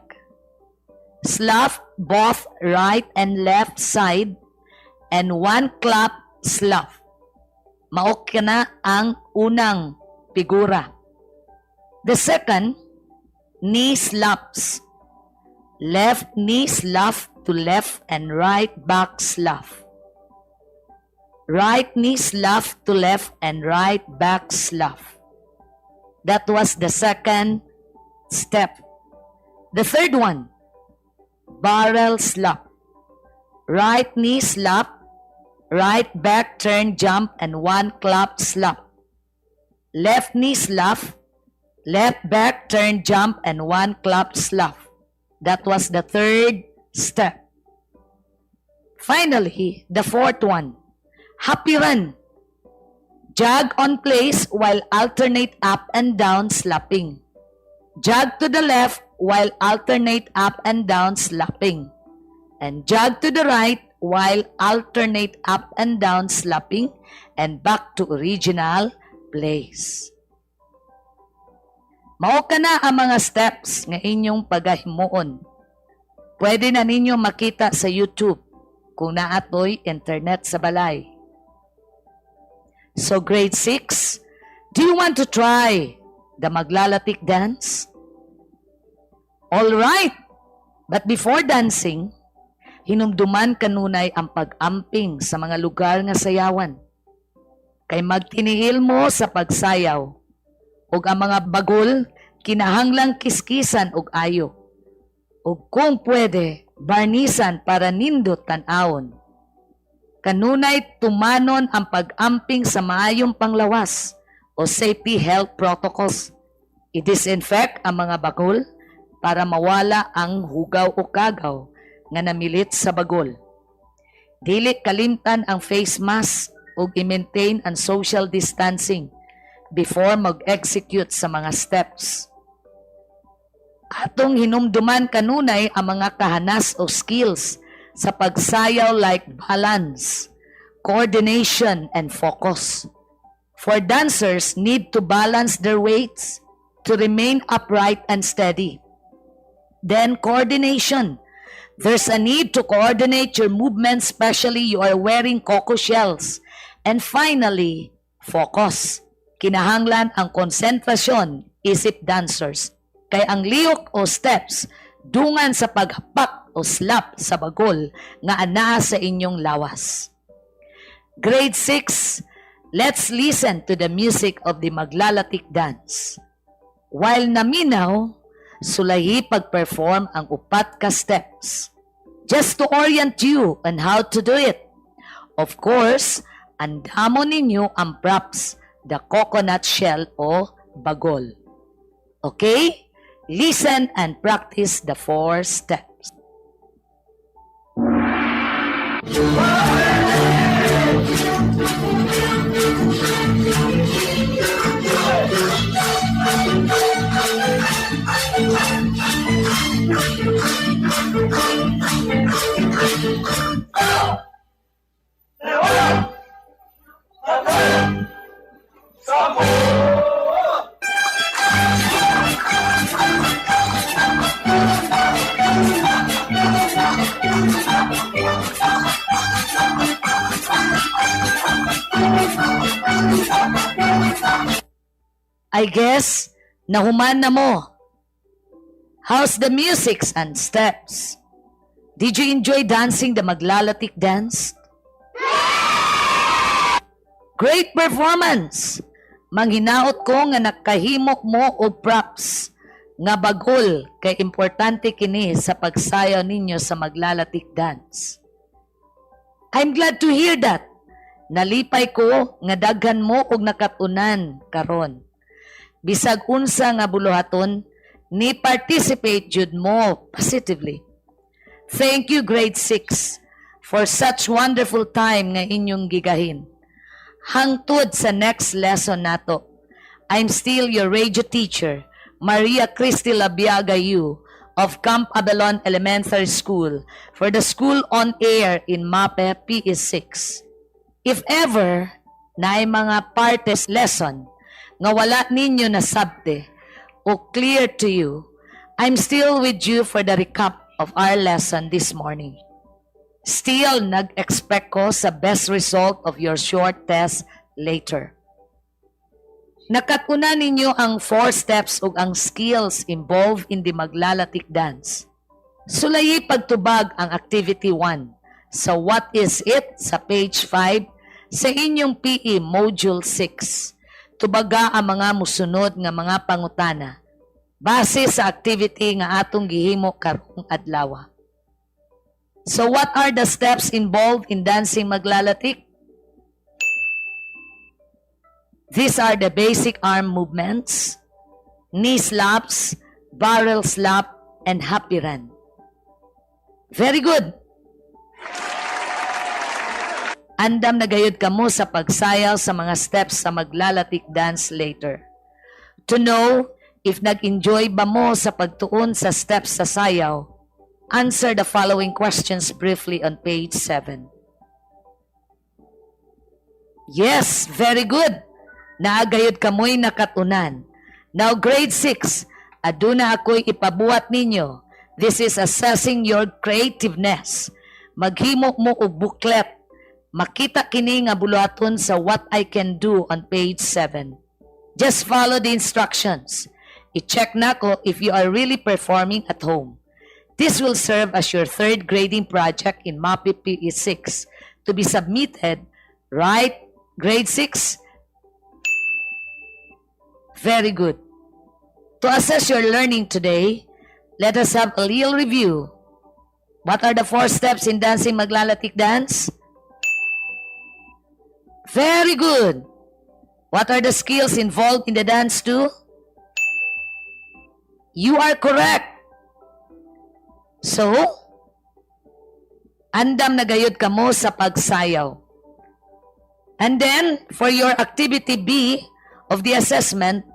slap both right and left side, and 1 clap slap. Mao na ang unang figura. The second, knee slaps. Left knee slap to left and right back slap. Right knee slap to left and right back slap. That was the second step. The third one, barrel slap. Right knee slap, right back turn jump and 1 clap slap. Left knee slap, left back turn jump and 1 clap slap. That was the third step. Finally, the fourth one, happy run. Jog on place while alternate up and down slapping. Jog to the left while alternate up and down slapping. And jog to the right while alternate up and down slapping and back to original place. Mao kana ang mga steps nga inyong pagahimuon. Pwede na ninyo makita sa YouTube kung naatoy internet sa balay. So grade 6, do you want to try the maglalatik dance? All right. But before dancing, hinumduman kanunay ang pag-amping sa mga lugar nga sayawan. Kay magtinihil mo sa pagsayaw, ug ang mga bagol kinahanglang kiskisan og ayo. Ug kung pwede, barnisan para nindot tan-awon. Kanunay tumanon ang pag-amping sa maayong panglawas o safety health protocols. I-disinfect ang mga bagol para mawala ang hugaw o kagaw nga namilit sa bagol. Dili kalimtan ang face mask ug i-maintain ang social distancing before mag-execute sa mga steps. Atong hinumduman kanunay ang mga kahanas o skills sa pagsayaw like balance, coordination, and focus. For dancers need to balance their weights to remain upright and steady. Then coordination. There's a need to coordinate your movements, especially you are wearing coco shells. And finally, focus. Kinahanglan ang konsentrasyon, isip dancers. Kay ang liyok o steps, dungan sa paghapak o slap sa bagol nga anaa sa inyong lawas. Grade 6, let's listen to the music of the maglalatik dance. While naminaw, sulahi pag-perform ang upat ka steps. Just to orient you on how to do it. Of course, andamo ninyo ang props, the coconut shell o bagol. Okay? Listen and practice the 4 steps. I guess, nahuman na mo. How's the music and steps? Did you enjoy dancing the maglalatik dance? Great performance! Manghinaot ko nga nakahimok mo og props nga bagol kay importante kini sa pagsayaw ninyo sa maglalatik dance. I'm glad to hear that. Nalipay ko nga daghan mo og nakatunan karon. Bisag unsa nga buluhaton, ni participate jud mo positively. Thank you grade 6 for such wonderful time nga inyong gigahin. Hangtod sa next lesson nato. I'm still your radio teacher, Maria Cristi Labiaga Yu of Camp Abelon Elementary School for the school on air in MAPE PE6. If ever na mga partes lesson nga wala ninyo na sabte o clear to you, I'm still with you for the recap of our lesson this morning. Still, nag-expect ko sa best result of your short test later. Nakatuna ninyo ang 4 steps ug ang skills involved in the maglalatik dance. Sulayi pagtubag ang activity 1 sa What is it sa page 5 sa inyong PE Module 6. Tubaga ang mga musunod nga mga pangutana base sa activity nga atong gihimo karong adlaw. So what are the steps involved in dancing maglalatik? These are the basic arm movements, knee slaps, barrel slap, and happy run. Very good. Andam na gayud kamo sa pagsayaw sa mga steps sa maglalatik dance later. To know if nag-enjoy ba mo sa pagtuon sa steps sa sayaw, answer the following questions briefly on page 7. Yes, very good. Naagayod kamoy nakatunan. Now grade 6, aduna ako'y ipabuhat ninyo. This is assessing your creativeness. Maghimo mo og booklet. Makita kini nga buluhaton sa What I Can Do on page 7. Just follow the instructions. I-check na ko if you are really performing at home. This will serve as your 3rd grading project in MAPE PE6 to be submitted, right? Grade 6? Very good. To assess your learning today, let us have a little review. What are the 4 steps in dancing maglalatik dance? Very good. What are the skills involved in the dance too? You are correct. So, andam na gayud kamo sa pagsayaw. And then, for your activity B of the assessment,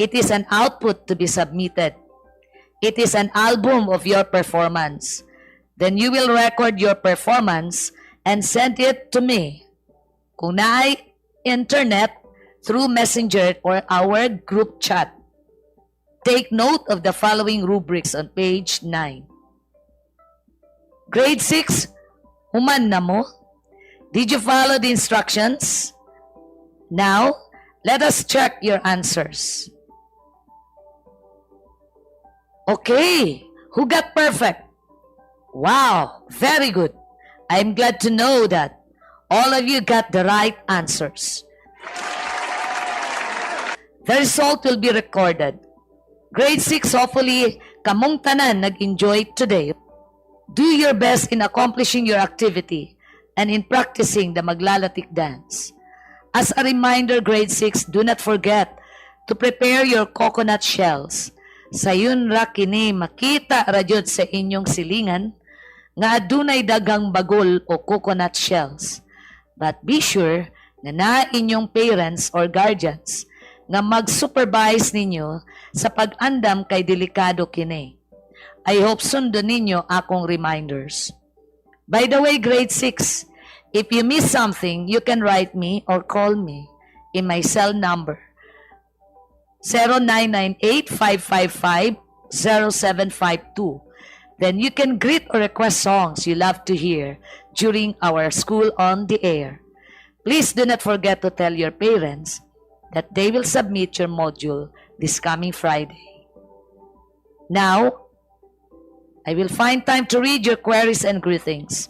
it is an output to be submitted. It is an album of your performance. Then you will record your performance and send it to me. Kung naay internet, through Messenger or our group chat. Take note of the following rubrics on page 9. Grade 6, human na mo? Did you follow the instructions? Now, let us check your answers. Okay, who got perfect? Wow, very good. I'm glad to know that all of you got the right answers. The result will be recorded. Grade 6, hopefully, kamong tanan nag-enjoy today. Do your best in accomplishing your activity and in practicing the maglalatik dance. As a reminder, grade 6, do not forget to prepare your coconut shells. Sayon ra kini makita ra jud sa inyong silingan nga adunay daghang bagol o coconut shells. But be sure na na inyong parents or guardians nga mag-supervise ninyo sa pag-andam kay delikado kini. I hope sundon ninyo akong reminders. By the way, grade 6, if you miss something, you can write me or call me in my cell number 0998-555-0752. Then you can greet or request songs you love to hear during our School on the Air. Please do not forget to tell your parents that they will submit your module this coming Friday. Now, I will find time to read your queries and greetings.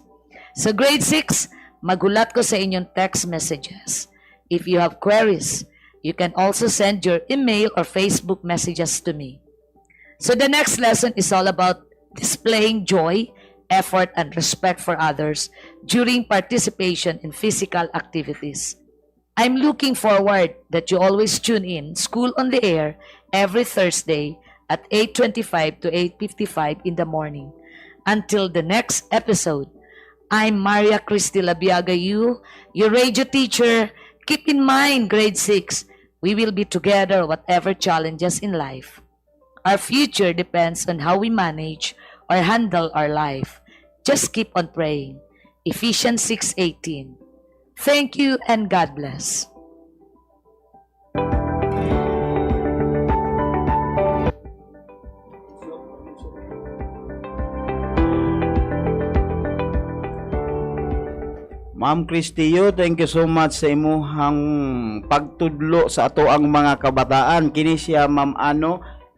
So grade 6, magulat ko sa inyong text messages. If you have queries, you can also send your email or Facebook messages to me. So the next lesson is all about displaying joy, effort, and respect for others during participation in physical activities. I'm looking forward that you always tune in School on the Air every Thursday at 8:25 to 8:55 in the morning. Until the next episode, I'm Maria Cristi Labiaga, your radio teacher. Keep in mind, grade 6, we will be together whatever challenges in life. Our future depends on how we manage or handle our life. Just keep on praying. Ephesians 6:18. Thank you and God bless. Ma'am Cristiyo, thank you so much sa imuhang pagtudlo sa ato ang mga kabataan. Kini siya ma'am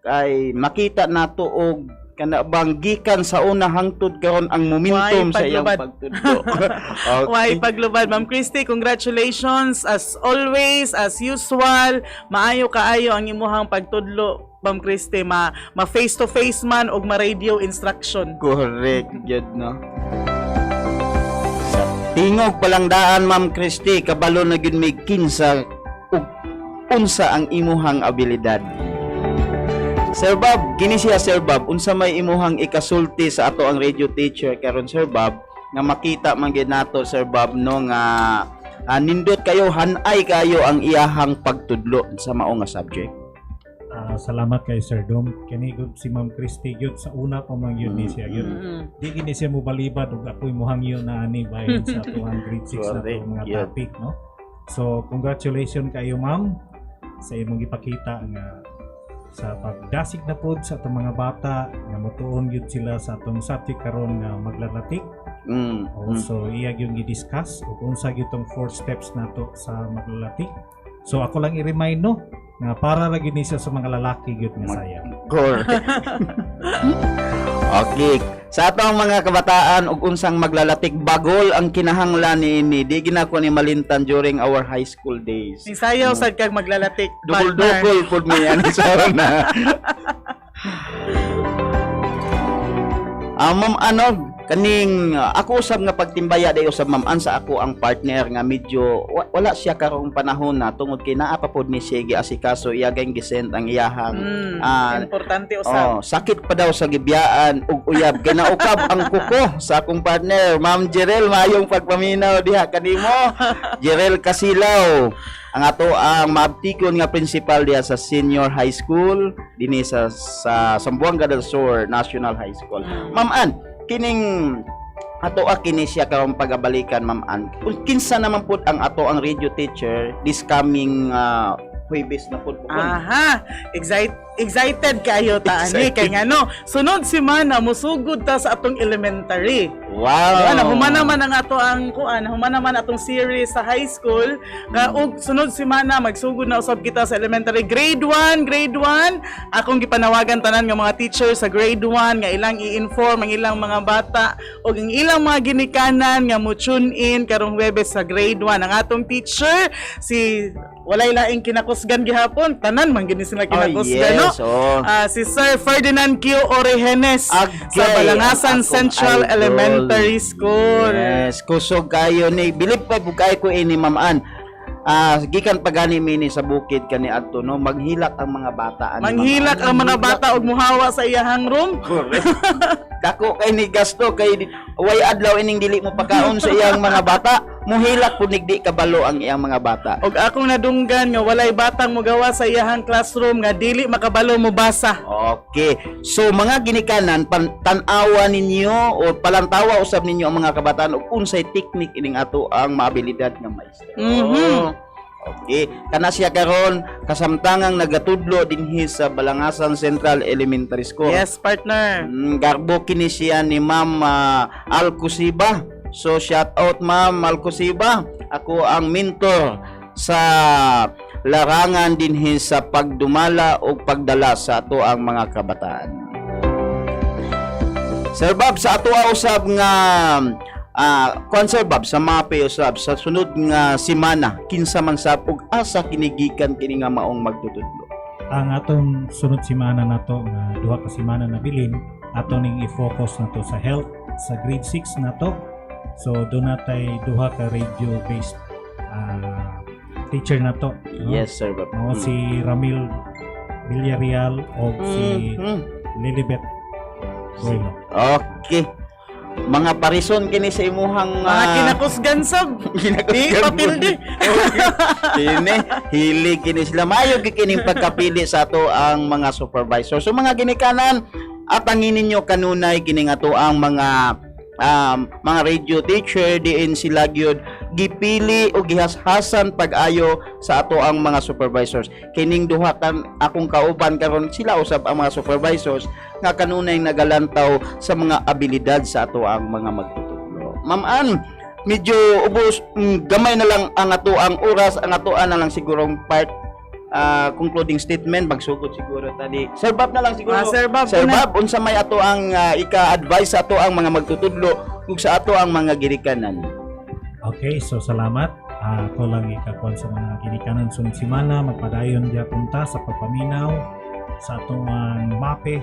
kay makita nato og kana bang gikan sa una hangtod karon ang momentum sa iyang pagtudlo. Okay. Why paglubad, Ma'am Christy, congratulations as always, as usual. Maayo kaayo ang imuhang pagtudlo, Ma'am Christy, ma face to face man og ma radio instruction. Correct, jud no. Sa tingog palang daan, Ma'am Christy, kabalo na gyud may kinsa ug unsa ang imuhang abilidad. Sir Bob, kini siya Sir Bob, unsa may imuhang ikasulti sa ato ang radio teacher karon Sir Bob nga makita man gyud nato Sir Bob no nga nindot kayo, hanay kayo ang iyahang pagtudlo sa mao nga subject. Salamat kay Sir Dom. Kini gud si Ma'am Christy gyud sa una pa man gyud ni siya gyud. Di gini siya mobalibad og ako'y mohangyo na ani bahin sa atong grade 6 na to mga topic no. So congratulations kayo ma'am sa imong ipakita nga sa pagdasig na pod sa atong mga bata nga motuon gyud sila sa atong subject karon nga maglalatik. Also iya gyud gi-discuss ug unsa gyud tong 4 steps nato sa maglalatik. So ako lang i-remind no nga para ra gyud ni siya sa mga lalaki gyud nga saya. Correct. Okay. Sa atong mga kabataan ug unsang maglalatik, bagol ang kinahanglan niini. Di ginako ni malintan during our high school days. Ni sayaw sad kag maglalatik. Dukol-dukol pud mi ani sa na. Ma'am kaning ako usab nga pagtimbaya day usab ma'am sa ako ang partner nga medyo wala siya karong panahon na tungod kay naa pa pod ni siya giasikaso iya gayng gisend ang iyahang Importante usab. sakit pa daw sa gibiyaan ug uyab kay naukab ang kuko sa akong partner Ma'am Jerel mayong pagpaminaw diha kanimo. Jerel Kasilaw ang ato ang maabtikon nga principal diha sa senior high school dinhi sa Zamboanga del Sur National High School. Ma'am Ann, kining ato kini siya karong pagabalikan Ma'am Ann. Kinsa naman pud ang ato ang radio teacher this coming Huwebes na pud. Aha, excited kayo ta ani kay ngano sunod semana musugod ta sa atong elementary. Wow. Human naman ang ato ang kuan, human naman atong series sa high school nga ug sunod semana magsugod na usab kita sa elementary grade 1. Akong gipanawagan tanan nga mga teacher sa grade 1 nga ilang i-inform ang ilang mga bata ug ang ilang mga ginikanan nga mo tune in karong Huwebes sa grade 1. Ang atong teacher si walay laing kinakusgan gihapon, tanan man gini sila kinakusgan, no? Si Sir Ferdinand Q. Orehenes sa Balangasan Central Elementary School. Yes, kusog kayo ni bilib pa pud kayo ko ini Ma'am Ann. Gikan pagani mini sa bukid kani adto no maghilak ang mga bata Manghilak ang mga bata og muhawa sa iyahang room. Dako kay ni gasto kay way adlaw ining dili mo pakaon sa iyang mga bata. Muhilak pud di kabalo ang iyang mga bata. Og akong nadunggan nga walay batang mogawa sa iyahang classroom nga dili makabalo mo basa. Okay. So mga ginikanan tan-awa ninyo o palantawa usab ninyo ang mga kabataan ug unsay teknik ining ato ang maabilidad nga maestro. Okay, kana siya karon kasamtangang nagatudlo dinhi sa Balangasan Central Elementary School. Yes, partner. Garbo kini siya ni Ma'am Alcusiba. So shout out Ma'am Alcusiba. Ako ang mentor sa larangan dinhi sa pagdumala o pagdala sa ato ang mga kabataan. Sir Bob, sa ato usab nga Sir Bob, sa mape usab sa sunod nga semana kinsa man sab ug asa kinigikan kini nga maong magtutudlo. Ang atong sunod semana nato nga duha ka semana na bilin ato ning i-focus nato sa health sa grade 6 nato. So do natay duha ka radio based teacher nato. No? Yes, Sir Bob. No, si Ramil Villarreal o si Lilibet Coelho. Okay. Mga parison kini sa imuhang Mga kinakusgan sab. Di papil di. Kini hilig kini sila mayo kining pagkapili sa ato ang mga supervisor. So mga ginikanan atangin ninyo kanunay kining ato ang mga radio teacher diin sila gyud gipili o gihashasan pag-ayo sa ato ang mga supervisors. Kining duha kan akong kauban karon sila usab ang mga supervisors nga kanunay nagalantaw sa mga abilidad sa ato ang mga magtutudlo. Ma'am Ann, medyo ubos gamay na lang ang ato ang oras, ang ato na lang sigurong part concluding statement magsugod siguro tadi. Sir Bob na lang siguro. Sir Bob, Unsa may ato ang ika-advise sa ato ang mga magtutudlo ug sa ato ang mga girikanan. Okay, so salamat. Ako lang ikakuan sa mga ginikanan sunod semana magpadayon diha punta sa pagpaminaw sa atong mape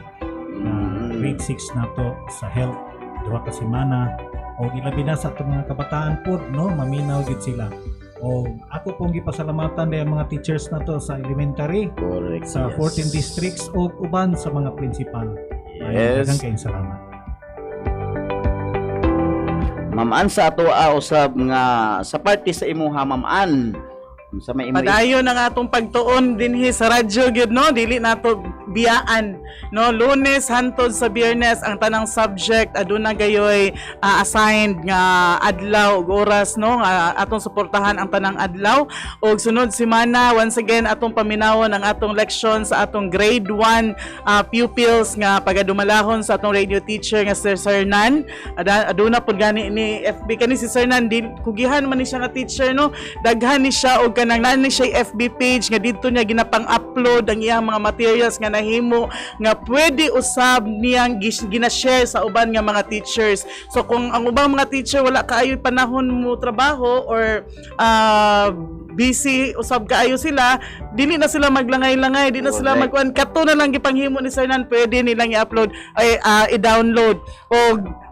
grade 6 nato sa health duha ka semana o ilabi na sa atong mga kabataan pod no maminaw gid sila. O ako pong gipasalamatan dahil mga teachers na to sa elementary, Correct. sa 14 districts o uban sa mga principal. Yes. Daghang kayong salamat. Ma'am Ann, sa ato usab nga sa party sa imuha Ma'am Ann. Sa may Padayon ang atong pagtuon dinhi sa radyo gyud no, dili nato biyaan no. Lunes hantod sa Biyernes ang tanang subject aduna gayoy assigned nga adlaw ug oras no nga atong suportahan ang tanang adlaw. Og sunod semana once again atong paminawon ang atong leksyon sa atong grade 1 pupils nga pagadumalahon sa atong radio teacher nga Sir Sernan. Aduna pud gani ni FB kani si Sernan kugihan man ni siya nga teacher no, daghan ni siya og kanang nani siya FB page nga didto niya ginapang-upload ang iyang mga materials nga nahimo nga pwede usab niyang gina-share sa uban nga mga teachers. So kung ang ubang mga teacher wala kaayo panahon mo trabaho or busy usab kaayo sila, dili na sila maglangay-langay, di na sila magkuan kato na lang gipanghimo ni Sir Nan, pwede nilang i-upload ay i-download o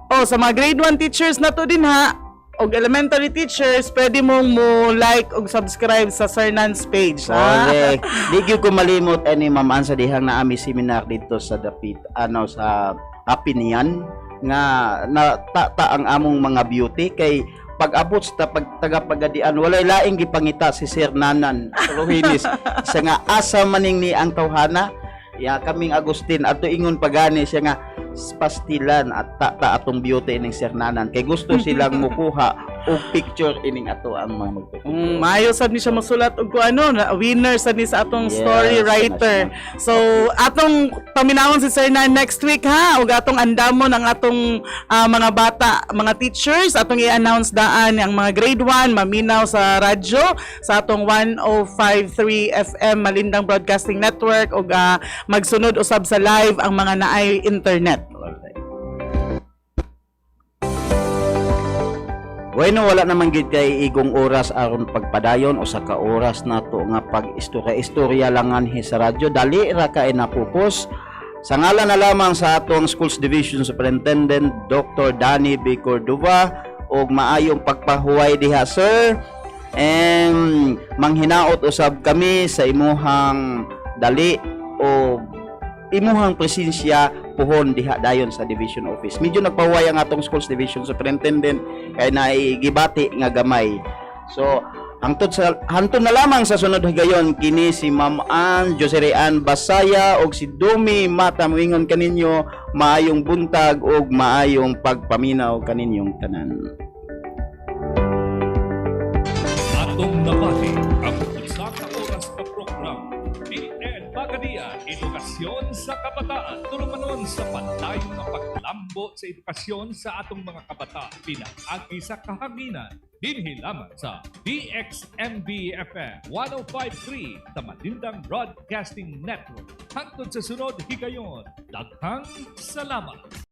Oh, sa mga grade 1 teachers na to din ha, og elementary teachers, pwede mong mo like og subscribe sa Sir Nan's page. Ha? Correct. Di gyud ko malimot ani Ma'am Ann sa dihang naami seminar dito sa Dapit sa Apinian nga natata ang among mga beauty kay pag-abot sa taga-pagadian walay laing gipangita si Sir Nanan Rohinis sa nga asa maning ni ang tawhana ya kaming Agustin ato ingon pagani siya nga pastilan at atong beauty ining Sir Nanan kay gusto silang mukuha og picture ining ato ang mga magpicture. Maayo sad ni siya masulat og winner sad ni sa atong Yes, story writer. So atong paminawon si Sir Nan next week ha ug atong andamon ang atong mga bata, mga teachers atong i-announce daan ang mga grade 1 maminaw sa radyo sa atong 105.3 FM Malindang Broadcasting Network ug magsunod usab sa live ang mga naay internet. Bueno, wala naman gid kay igong oras aron pagpadayon o sa ka oras nato nga pag-istorya lang anhi sa radyo. Dali ra kay napupos. Sa ngalan na lamang sa atong Schools Division Superintendent Dr. Danny B. Cordova og maayong pagpahuway diha sir. And manghinaot usab kami sa imuhang dali o imuhang presensya puhon diha dayon sa division office. Medyo nagpahuway ang atong Schools Division Superintendent kay naigibati nga gamay. So hantod na lamang sa sunod higayon kini si Ma'am Ann Joserian Basaya og si Domi Mata moingon kaninyo maayong buntag og maayong pagpaminaw kaninyong tanan. Atong nabati ang usa ka oras ka program. PAGADIAN, edukasyon sa kabataan. Tulumanon sa pantayong nga paglambo sa edukasyon sa atong mga kabataan. Pinaagi sa kahanginan. Dinhi lamang sa DXMB FM 105.3 sa Malindang Broadcasting Network. Hangtod sa sunod higayon. Daghang salamat.